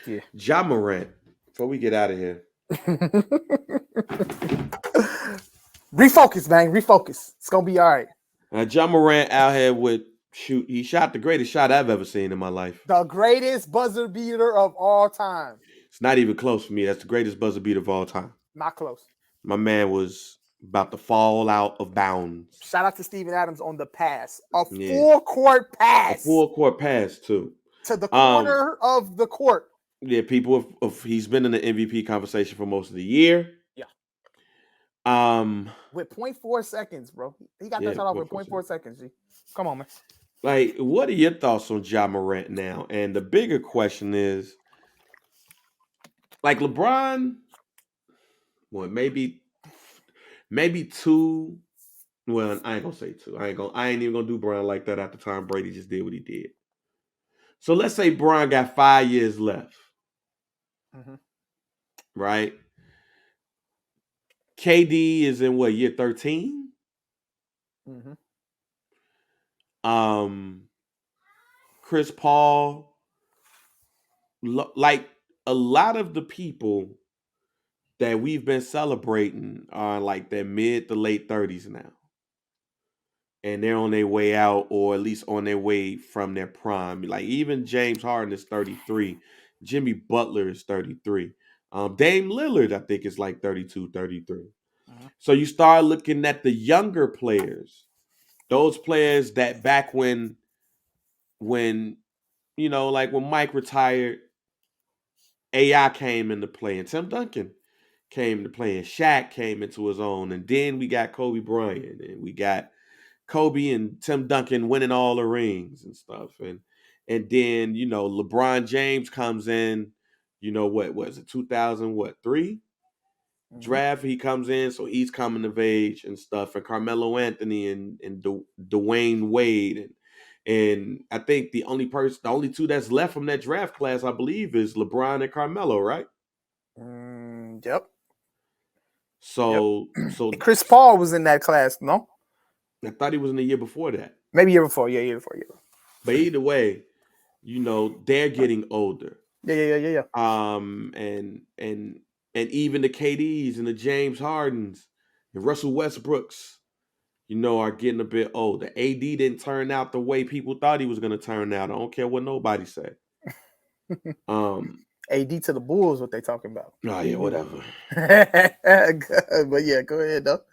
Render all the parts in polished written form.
Yeah. Ja Morant. Before we get out of here, Refocus, man. Refocus. It's gonna be all right. Ja Morant out here with he shot the greatest shot I've ever seen in my life. The greatest buzzer beater of all time. It's not even close for me. That's the greatest buzzer beater of all time. Not close. My man was about to fall out of bounds. Shout out to Steven Adams on the pass. A Yeah. full court A pass. full court pass too. To the corner of the court. Yeah, people if he's been in the MVP conversation for most of the year. Yeah. With 0.4 seconds, bro. He got that shot off with 0.4 seconds. G. Come on, man. Like, what are your thoughts on Ja Morant now? And the bigger question is, like LeBron, what maybe two. Well, I ain't gonna say two. I ain't even gonna do Bron like that at the time Brady just did what he did. So let's say Bron got 5 years left. Mm-hmm. Right? KD is in what, year 13? Mm-hmm. Chris Paul, like a lot of the people that we've been celebrating are like their mid to late 30s now. And they're on their way out, or at least on their way from their prime. Like even James Harden is 33. Jimmy Butler is 33. Dame Lillard, I think, is like 32, 33. Uh-huh. So you start looking at the younger players. Those players that back when you know, like when Mike retired, AI came into play, and Tim Duncan came into play, and Shaq came into his own. And then we got Kobe Bryant, and we got Kobe and Tim Duncan winning all the rings and stuff. And then, you know, LeBron James comes in, you know, what was it, 2003? Mm-hmm. Draft, he comes in, so he's coming of age and stuff. And Carmelo Anthony and Dwayne Wade. And I think the only two that's left from that draft class, I believe, is LeBron and Carmelo, right? Yep. So Chris Paul was in that class, no? I thought he was in the year before that. Maybe year before. Yeah, year before. But either way, you know, they're getting older. Yeah. And even the KDs and the James Hardens and Russell Westbrooks, you know, are getting a bit older. AD didn't turn out the way people thought he was going to turn out. I don't care what nobody said. AD to the Bulls, what they talking about? Oh yeah, whatever. But yeah, go ahead though.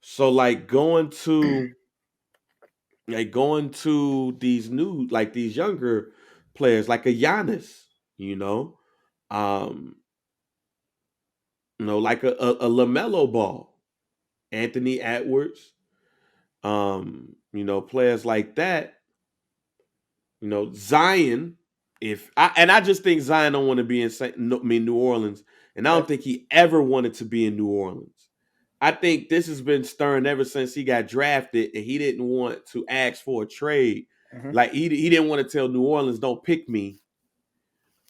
So like going to these new, like these younger players, like a Giannis, you know, like a LaMelo Ball, Anthony Edwards, you know, players like that, you know, Zion. I just think Zion don't want to be in New Orleans, and I don't think he ever wanted to be in New Orleans. I think this has been stirring ever since he got drafted, and he didn't want to ask for a trade. Mm-hmm. Like he didn't want to tell New Orleans, "Don't pick me."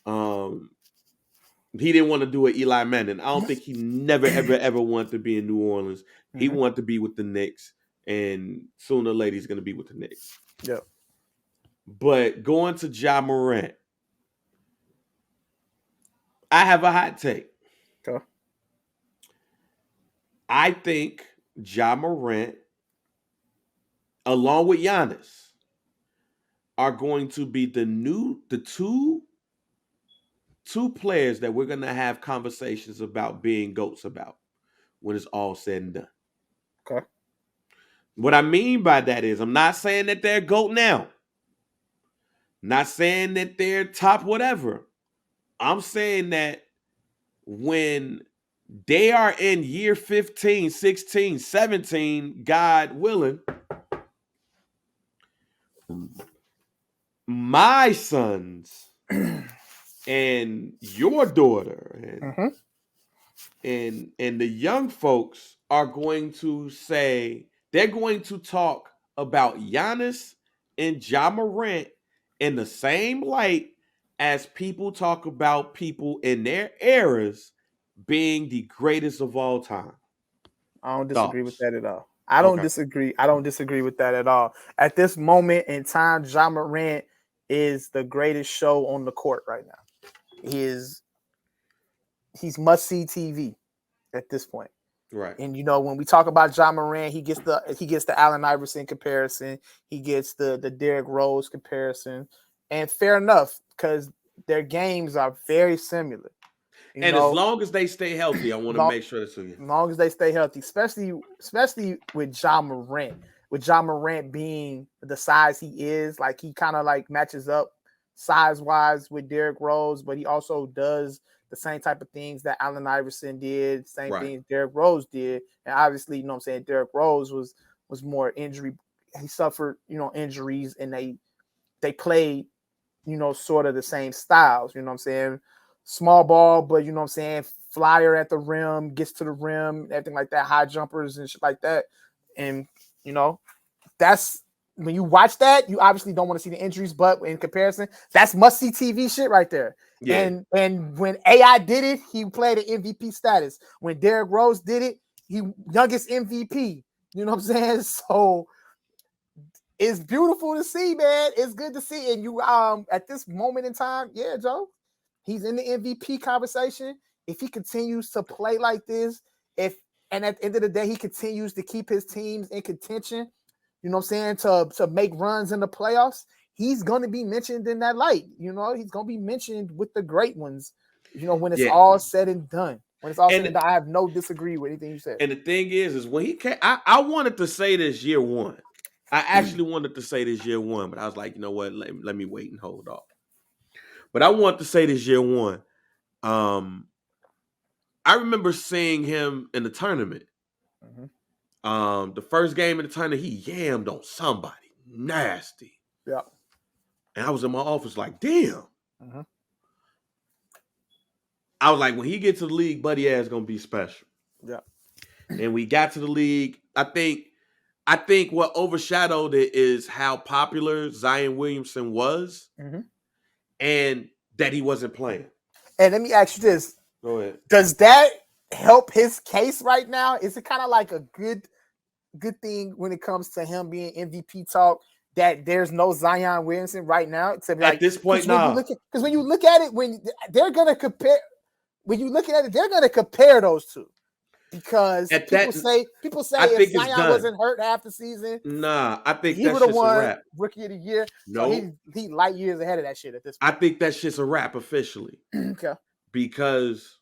He didn't want to do an Eli Manning. I don't think he never ever wanted to be in New Orleans. Mm-hmm. He wanted to be with the Knicks, and sooner or later he's going to be with the Knicks. Yep. But going to Ja Morant, I have a hot take. Okay. I think Ja Morant, along with Giannis, are going to be the two players that we're going to have conversations about being GOATs about when it's all said and done. Okay. What I mean by that is, I'm not saying that they're GOAT now. Not saying that they're top whatever. I'm saying that when they are in year 15, 16, 17, God willing, my sons and your daughter and the young folks are going to say, they're going to talk about Giannis and Ja Morant in the same light as people talk about people in their eras being the greatest of all time. I don't disagree with that at all. I don't disagree with that at all. At this moment in time, Ja Morant is the greatest show on the court right now. he's must-see TV at this point. Right. And when we talk about Ja Morant, he gets the Allen Iverson comparison, he gets the Derrick Rose comparison, and fair enough because their games are very similar. And as long as they stay healthy, I want to make sure that's as long as they stay healthy, especially with Ja Morant. With Ja Morant being the size he is, like he kind of like matches up size-wise with Derrick Rose, but he also does the same type of things that Allen Iverson did, same things Derrick Rose did. And obviously, Derrick Rose was more injury. He suffered, injuries, and they played, sort of the same styles, small ball, but flyer at the rim, gets to the rim, everything like that, high jumpers and shit like that. And, that's when you watch that, you obviously don't want to see the injuries, but in comparison, that's must-see TV shit right there. Yeah. And when AI did it, he played an MVP status. When Derrick Rose did it, he youngest MVP. You know what I'm saying? So it's beautiful to see, man. It's good to see. And you at this moment in time, yeah, Joe, he's in the MVP conversation. If he continues to play like this, and at the end of the day, he continues to keep his teams in contention, to make runs in the playoffs, he's going to be mentioned in that light. He's going to be mentioned with the great ones, when it's all said and done. When it's all said and done, I have no disagree with anything you said. And the thing is when he came, I wanted to say this year one. I actually wanted to say this year one, but I was like, you know what? Let me wait and hold off. But I want to say this year one. I remember seeing him in the tournament. Mm-hmm. The first game in the tournament, he yammed on somebody nasty. Yeah. And I was in my office like, damn. Mm-hmm. I was like, when he gets to the league, Buddy ass gonna be special. Yeah. And we got to the league. I think what overshadowed it is how popular Zion Williamson was, mm-hmm. and that he wasn't playing. And let me ask you this. Go ahead. Does that help his case right now? Is it kind of like a good thing when it comes to him being MVP talk that there's no Zion Williamson right now? At this point, no. Because when you look at it, when they're going to compare, when you look at it, they're going to compare those two. Because people say if Zion wasn't hurt half the season, I think he would have won Rookie of the Year. No, so he light years ahead of that shit at this point. I think that shit's a wrap officially. Okay. Because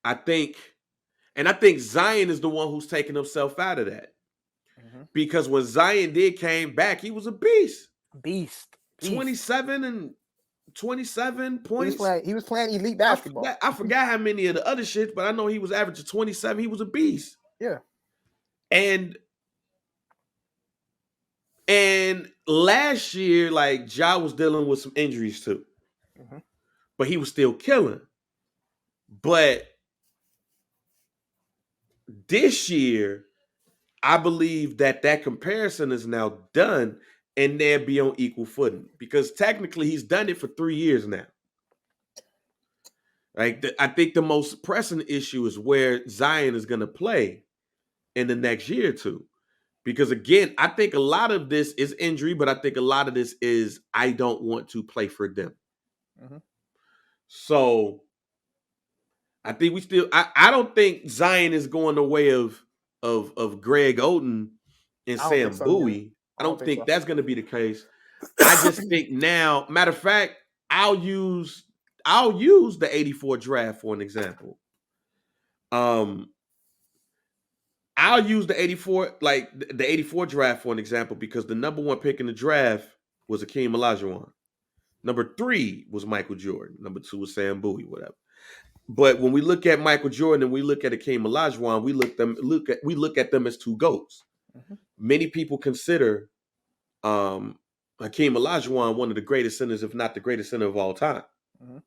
I think Zion is the one who's taking himself out of that. Mm-hmm. Because when Zion came back, he was a beast. 27 points. He was playing elite basketball. I forgot how many of the other shit, but I know he was averaging 27. He was a beast. Yeah. And last year, like, Ja was dealing with some injuries too. Mm-hmm. But he was still killing. But this year, I believe that comparison is now done and they'll be on equal footing because technically he's done it for 3 years now. Like I think the most pressing issue is where Zion is going to play in the next year or two. Because again, I think a lot of this is injury, but I think a lot of this is I don't want to play for them. Mm-hmm. So I think I don't think Zion is going the way of Greg Oden and Sam Bowie. I don't think that's going to be the case. I just think now, matter of fact, I'll use the 84 draft for an example. I'll use the 84 draft for an example because the number 1 pick in the draft was Hakeem Olajuwon. Number 3 was Michael Jordan. Number 2 was Sam Bowie, whatever. But when we look at Michael Jordan and we look at Hakeem Olajuwon, we look at them as 2 GOATs. Mm-hmm. Many people consider Hakeem Olajuwon one of the greatest centers, if not the greatest center of all time. Mm-hmm.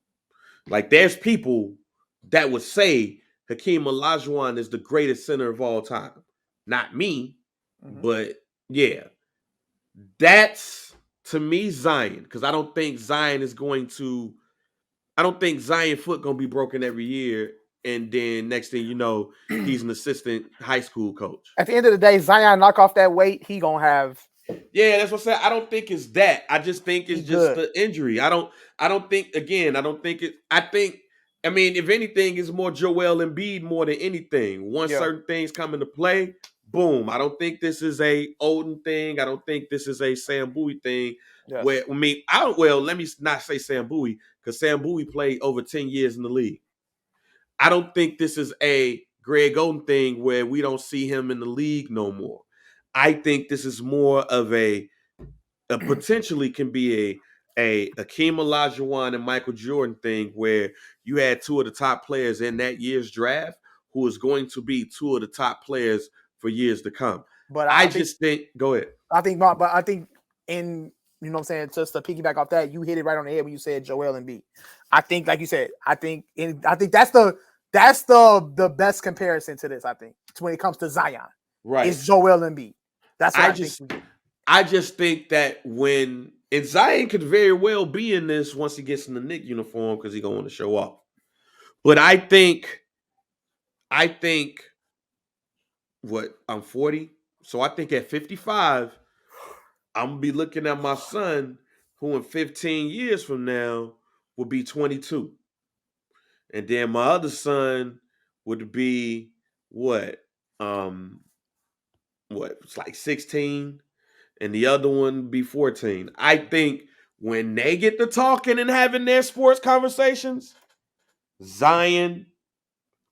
Like there's people that would say Hakeem Olajuwon is the greatest center of all time. Not me, mm-hmm. but yeah. That's, to me, Zion. Because I don't think Zion foot going to be broken every year. And then next thing you know, he's an assistant high school coach. At the end of the day, Zion knock off that weight, he going to have Yeah, that's what I said. I don't think it's that. I just think He it's just good. the injury. I don't think again, I don't think it I mean, if anything, it's more Joel Embiid more than anything. Once Yeah. certain things come into play, boom. I don't think this is a Odin thing. I don't think this is a Sam Bowie thing. Yes. Where I mean, I don't well, let me not say Sam Bowie, because Sam Bowie played over 10 years in the league. I don't think this is a Greg Oden thing where we don't see him in the league no more. I think this is more of a potentially can be a Akeem Olajuwon and Michael Jordan thing where you had two of the top players in that year's draft who is going to be two of the top players for years to come. But I I think just think go ahead. but I think in you know what I'm saying, just to piggyback off that, you hit it right on the head when you said Joel Embiid. I think, like you said, I think that's the best comparison to this. I think when it comes to Zion, Right. is Joel Embiid. That's what I think. I just think that when and Zion could very well be in this once he gets in the Knick uniform because he's going to show off. But I think what I'm 40, so I think at 55, I'm gonna be looking at my son, who in 15 years from now will be 22, and then my other son would be what, it's like 16, and the other one would be 14. I think when they get to talking and having their sports conversations, Zion,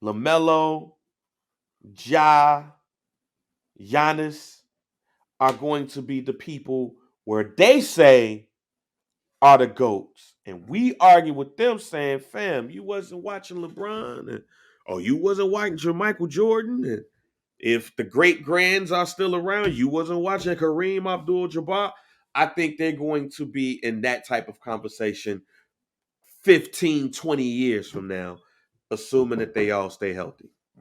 LaMelo, Ja, Giannis are going to be the people where they say are the GOATs. And we argue with them saying, fam, you wasn't watching LeBron, you wasn't watching Michael Jordan, and if the great grands are still around, you wasn't watching Kareem Abdul-Jabbar. I think they're going to be in that type of conversation 15, 20 years from now, assuming that they all stay healthy.